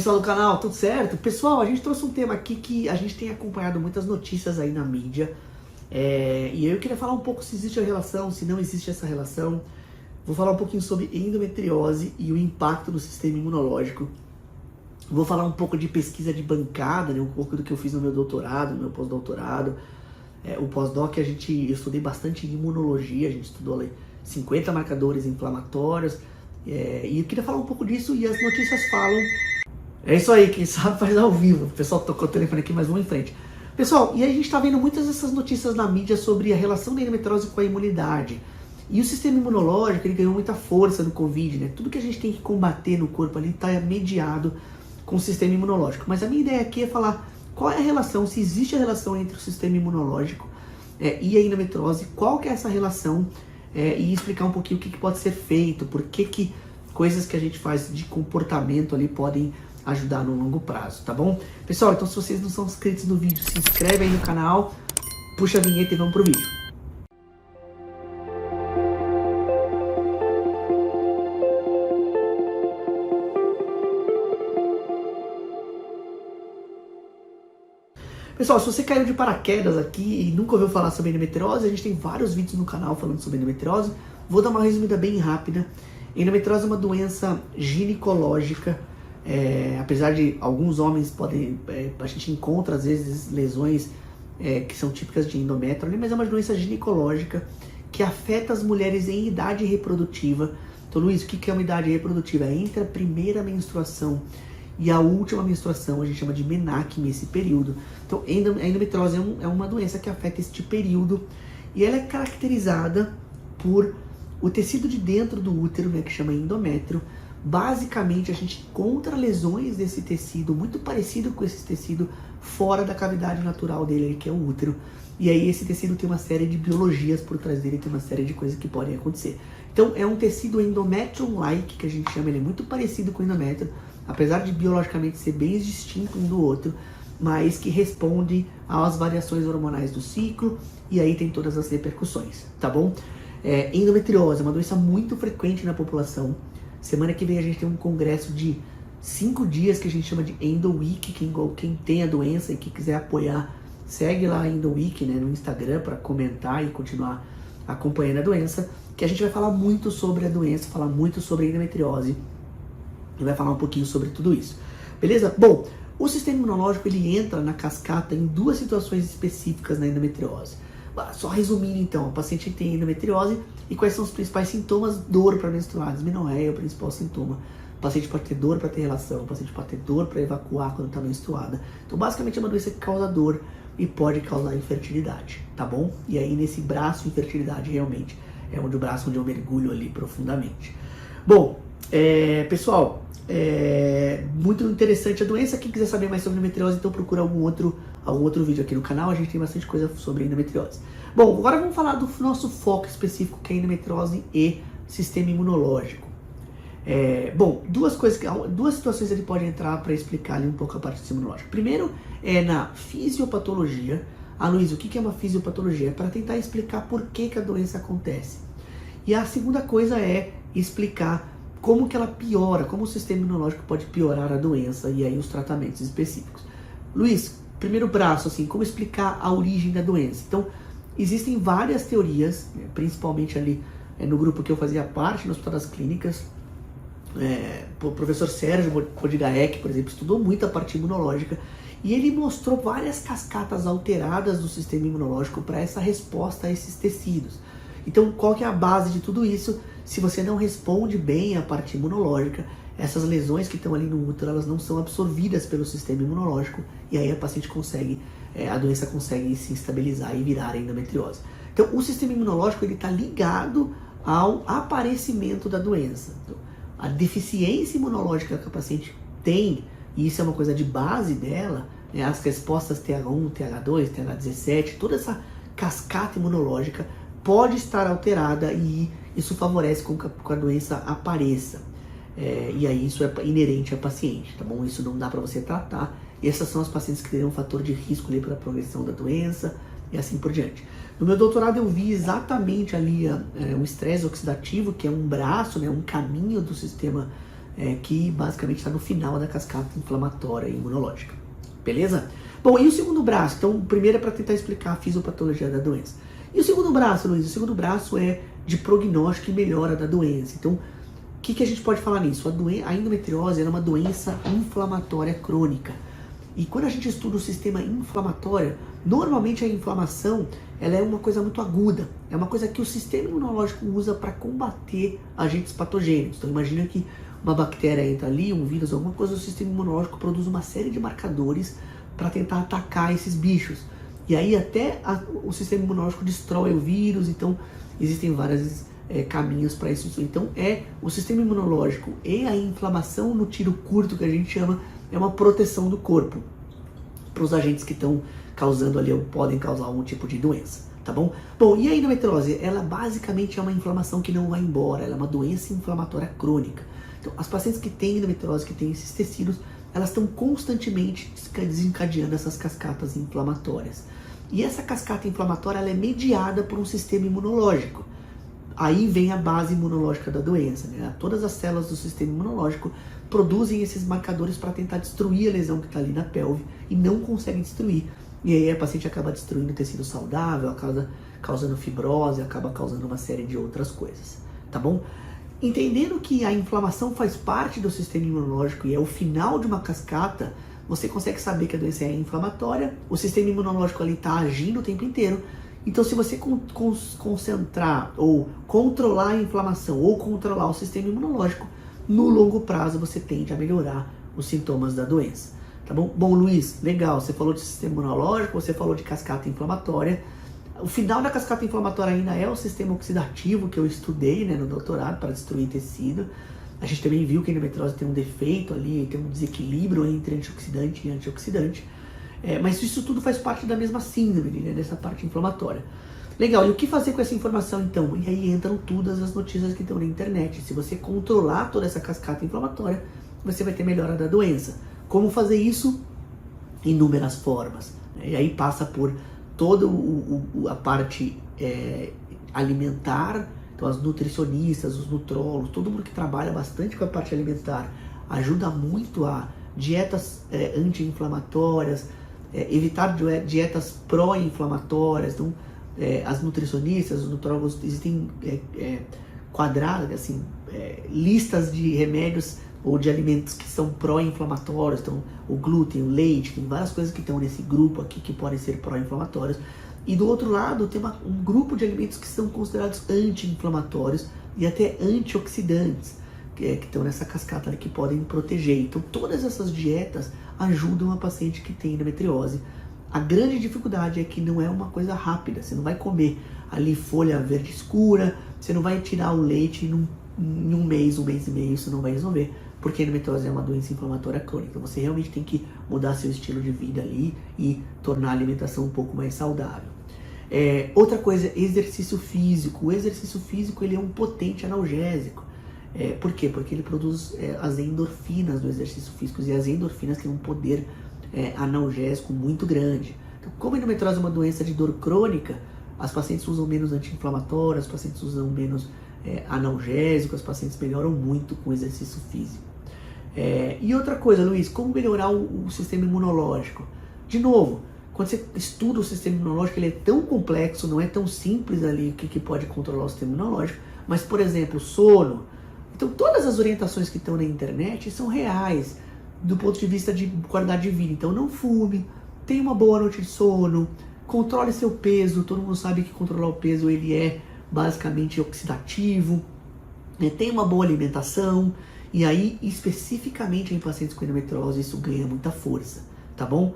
pessoal do canal, tudo certo? Pessoal, a gente trouxe um tema aqui que a gente tem acompanhado muitas notícias aí na mídia. E eu queria falar um pouco se existe a relação, se não existe essa relação. Vou falar um pouquinho sobre endometriose e o impacto do sistema imunológico. Vou falar um pouco de pesquisa de bancada, né? Um pouco do que eu fiz no meu doutorado, no meu pós-doutorado. O pós-doc eu estudei bastante imunologia, a gente estudou ali 50 marcadores inflamatórios. E eu queria falar um pouco disso e as notícias falam. É isso aí, quem sabe faz ao vivo. O pessoal tocou o telefone aqui, mas vamos em frente. Pessoal, e a gente tá vendo muitas dessas notícias na mídia sobre a relação da endometriose com a imunidade. E o sistema imunológico, ele ganhou muita força no Covid, né? Tudo que a gente tem que combater no corpo ali tá mediado com o sistema imunológico. Mas a minha ideia aqui é falar qual é a relação, se existe a relação entre o sistema imunológico e a endometriose, qual que é essa relação, e explicar um pouquinho o que pode ser feito, por que coisas que a gente faz de comportamento ali podem ajudar no longo prazo, tá bom? Pessoal, então se vocês não são inscritos no vídeo, se inscreve aí no canal, puxa a vinheta e vamos pro vídeo. Pessoal, se você caiu de paraquedas aqui e nunca ouviu falar sobre endometriose, a gente tem vários vídeos no canal falando sobre endometriose. Vou dar uma resumida bem rápida. Endometriose é uma doença ginecológica. Apesar de alguns homens a gente encontra às vezes lesões que são típicas de endométrio, mas é uma doença ginecológica que afeta as mulheres em idade reprodutiva. Então, Luiz, o que é uma idade reprodutiva? É entre a primeira menstruação e a última menstruação, a gente chama de menacme, esse período. Então, a endometriose é uma doença que afeta este período e ela é caracterizada por o tecido de dentro do útero, né, que chama endométrio. Basicamente, a gente encontra lesões desse tecido, muito parecido com esse tecido, fora da cavidade natural dele, que é o útero. E aí esse tecido tem uma série de biologias por trás dele, tem uma série de coisas que podem acontecer. Então, é um tecido endometrium-like, que a gente chama, ele é muito parecido com o endométrio, apesar de biologicamente ser bem distinto um do outro, mas que responde às variações hormonais do ciclo, e aí tem todas as repercussões, tá bom? Endometriose é uma doença muito frequente na população. Semana que vem a gente tem um congresso de 5 dias que a gente chama de Endo Week. Quem tem a doença e que quiser apoiar, segue lá a Endo Week, né, no Instagram para comentar e continuar acompanhando a doença, que a gente vai falar muito sobre a doença, falar muito sobre a endometriose e vai falar um pouquinho sobre tudo isso. Beleza? Bom, o sistema imunológico ele entra na cascata em duas situações específicas na endometriose. Só resumindo então, o paciente tem endometriose e quais são os principais sintomas? Dor para menstruar, dismenorreia é o principal sintoma. O paciente pode ter dor para ter relação, o paciente pode ter dor para evacuar quando está menstruada. Então basicamente é uma doença que causa dor e pode causar infertilidade, tá bom? E aí nesse braço, infertilidade realmente é onde eu mergulho ali profundamente. Bom, pessoal, muito interessante a doença. Quem quiser saber mais sobre endometriose, então procura algum outro vídeo aqui no canal. A gente tem bastante coisa sobre endometriose. Bom, agora vamos falar do nosso foco específico, que é endometriose e sistema imunológico. Bom, duas situações ele pode entrar para explicar ali um pouco a parte do sistema imunológico. Primeiro é na fisiopatologia. Luiz, o que é uma fisiopatologia? É para tentar explicar por que a doença acontece. E a segunda coisa é explicar como que ela piora, como o sistema imunológico pode piorar a doença e aí os tratamentos específicos. Luiz, primeiro braço, assim, como explicar a origem da doença? Então, existem várias teorias, principalmente ali no grupo que eu fazia parte, no Hospital das Clínicas. O professor Sérgio Podigaek, por exemplo, estudou muito a parte imunológica e ele mostrou várias cascatas alteradas do sistema imunológico para essa resposta a esses tecidos. Então, qual que é a base de tudo isso? Se você não responde bem à parte imunológica, essas lesões que estão ali no útero, elas não são absorvidas pelo sistema imunológico e aí a paciente a doença consegue se estabilizar e virar endometriose. Então, o sistema imunológico ele está ligado ao aparecimento da doença. Então, a deficiência imunológica que a paciente tem, e isso é uma coisa de base dela, né, as respostas TH1, TH2, TH17, toda essa cascata imunológica pode estar alterada e isso favorece com que a doença apareça. E aí isso é inerente à paciente, tá bom? Isso não dá para você tratar. E essas são as pacientes que teriam um fator de risco ali para a progressão da doença e assim por diante. No meu doutorado eu vi exatamente ali o estresse oxidativo, que é um braço, né, um caminho do sistema que basicamente está no final da cascata inflamatória e imunológica. Beleza? Bom, e o segundo braço? Então, o primeiro é para tentar explicar a fisiopatologia da doença. E o segundo braço, Luiz? O segundo braço é de prognóstico e melhora da doença. Então, o que a gente pode falar nisso? A endometriose é uma doença inflamatória crônica. E quando a gente estuda o sistema inflamatório, normalmente a inflamação ela é uma coisa muito aguda. É uma coisa que o sistema imunológico usa para combater agentes patogênicos. Então imagina que uma bactéria entra ali, um vírus, alguma coisa, o sistema imunológico produz uma série de marcadores para tentar atacar esses bichos. E aí até o sistema imunológico destrói o vírus, então existem vários caminhos para isso. Então o sistema imunológico e a inflamação no tiro curto, que a gente chama, é uma proteção do corpo para os agentes que estão causando ali ou podem causar algum tipo de doença, tá bom? Bom, e a endometriose? Ela basicamente é uma inflamação que não vai embora, ela é uma doença inflamatória crônica. Então, as pacientes que têm endometriose, que têm esses tecidos, elas estão constantemente desencadeando essas cascatas inflamatórias. E essa cascata inflamatória ela é mediada por um sistema imunológico. Aí vem a base imunológica da doença, né? Todas as células do sistema imunológico produzem esses marcadores para tentar destruir a lesão que está ali na pelve e não conseguem destruir. E aí a paciente acaba destruindo o tecido saudável, acaba causando fibrose, acaba causando uma série de outras coisas, tá bom? Entendendo que a inflamação faz parte do sistema imunológico e é o final de uma cascata, você consegue saber que a doença é inflamatória, o sistema imunológico ali está agindo o tempo inteiro. Então, se você concentrar ou controlar a inflamação ou controlar o sistema imunológico, no longo prazo você tende a melhorar os sintomas da doença. Tá bom? Bom, Luiz, legal, você falou de sistema imunológico, você falou de cascata inflamatória. O final da cascata inflamatória ainda é o sistema oxidativo que eu estudei, né, no doutorado para destruir tecido. A gente também viu que a endometriose tem um defeito ali, tem um desequilíbrio entre antioxidante e antioxidante. Mas isso tudo faz parte da mesma síndrome, né, dessa parte inflamatória. Legal, e o que fazer com essa informação então? E aí entram todas as notícias que estão na internet. Se você controlar toda essa cascata inflamatória, você vai ter melhora da doença. Como fazer isso? Inúmeras formas. E aí passa por toda a parte alimentar, então as nutricionistas, os nutrólogos, todo mundo que trabalha bastante com a parte alimentar, ajuda muito a dietas anti-inflamatórias, evitar dietas pró-inflamatórias. Então, as nutricionistas, os nutrólogos, existem quadrados, assim, listas de remédios ou de alimentos que são pró-inflamatórios. Então, o glúten, o leite, tem várias coisas que estão nesse grupo aqui que podem ser pró-inflamatórios. E do outro lado, tem um grupo de alimentos que são considerados anti-inflamatórios e até antioxidantes, que estão nessa cascata ali, que podem proteger. Então, todas essas dietas ajudam a paciente que tem endometriose. A grande dificuldade é que não é uma coisa rápida. Você não vai comer ali folha verde escura, você não vai tirar o leite em um mês e meio, isso não vai resolver, porque a endometriose é uma doença inflamatória crônica. Então, você realmente tem que mudar seu estilo de vida ali e tornar a alimentação um pouco mais saudável. Outra coisa, exercício físico. O exercício físico ele é um potente analgésico. Por quê? Porque ele produz as endorfinas do exercício físico, e as endorfinas têm um poder analgésico muito grande. Então, como a endometriose é uma doença de dor crônica, as pacientes usam menos anti-inflamatórios, as pacientes usam menos analgésico, as pacientes melhoram muito com exercício físico. E outra coisa, Luiz, como melhorar o sistema imunológico? De novo, quando você estuda o sistema imunológico, ele é tão complexo, não é tão simples ali o que pode controlar o sistema imunológico, mas, por exemplo, sono. Então, todas as orientações que estão na internet são reais do ponto de vista de qualidade de vida. Então, não fume, tenha uma boa noite de sono, controle seu peso. Todo mundo sabe que controlar o peso ele é basicamente oxidativo, tenha uma boa alimentação. E aí, especificamente em pacientes com endometriose, isso ganha muita força, tá bom?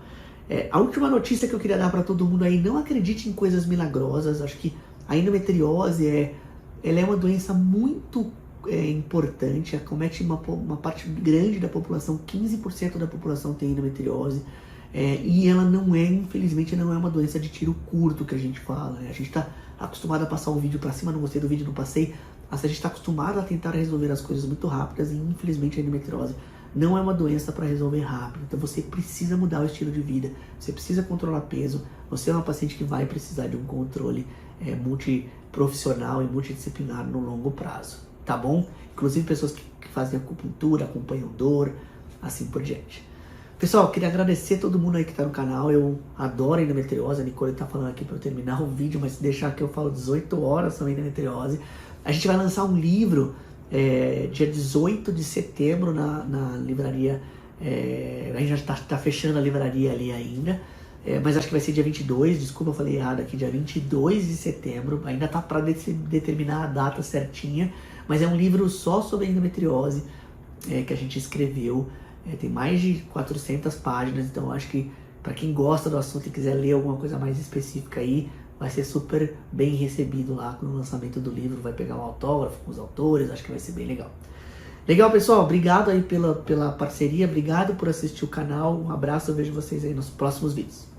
A última notícia que eu queria dar para todo mundo aí: não acredite em coisas milagrosas. Acho que a endometriose ela é uma doença muito importante, acomete uma parte grande da população, 15% da população tem endometriose, e ela não é, infelizmente, não é uma doença de tiro curto que a gente fala, né? A gente está acostumado a passar o vídeo para cima, não gostei do vídeo, não passei. A gente está acostumado a tentar resolver as coisas muito rápidas, e infelizmente a endometriose não é uma doença para resolver rápido. Então você precisa mudar o estilo de vida, você precisa controlar peso, você é uma paciente que vai precisar de um controle multiprofissional e multidisciplinar no longo prazo. Tá? tá bom? Inclusive pessoas que fazem acupuntura, acompanham dor, assim por diante. Pessoal, queria agradecer todo mundo aí que tá no canal. Eu adoro endometriose. A Nicole tá falando aqui pra eu terminar o vídeo, mas se deixar que eu falo 18 horas sobre endometriose. A gente vai lançar um livro dia 18 de setembro na livraria. A gente já tá fechando a livraria ali ainda. Mas acho que vai ser dia 22, desculpa, eu falei errado aqui, dia 22 de setembro. Ainda tá para determinar a data certinha. Mas é um livro só sobre endometriose que a gente escreveu. Tem mais de 400 páginas, então eu acho que para quem gosta do assunto e quiser ler alguma coisa mais específica aí, vai ser super bem recebido lá no lançamento do livro. Vai pegar um autógrafo com os autores, acho que vai ser bem legal. Legal, pessoal, obrigado aí pela parceria, obrigado por assistir o canal, um abraço, eu vejo vocês aí nos próximos vídeos.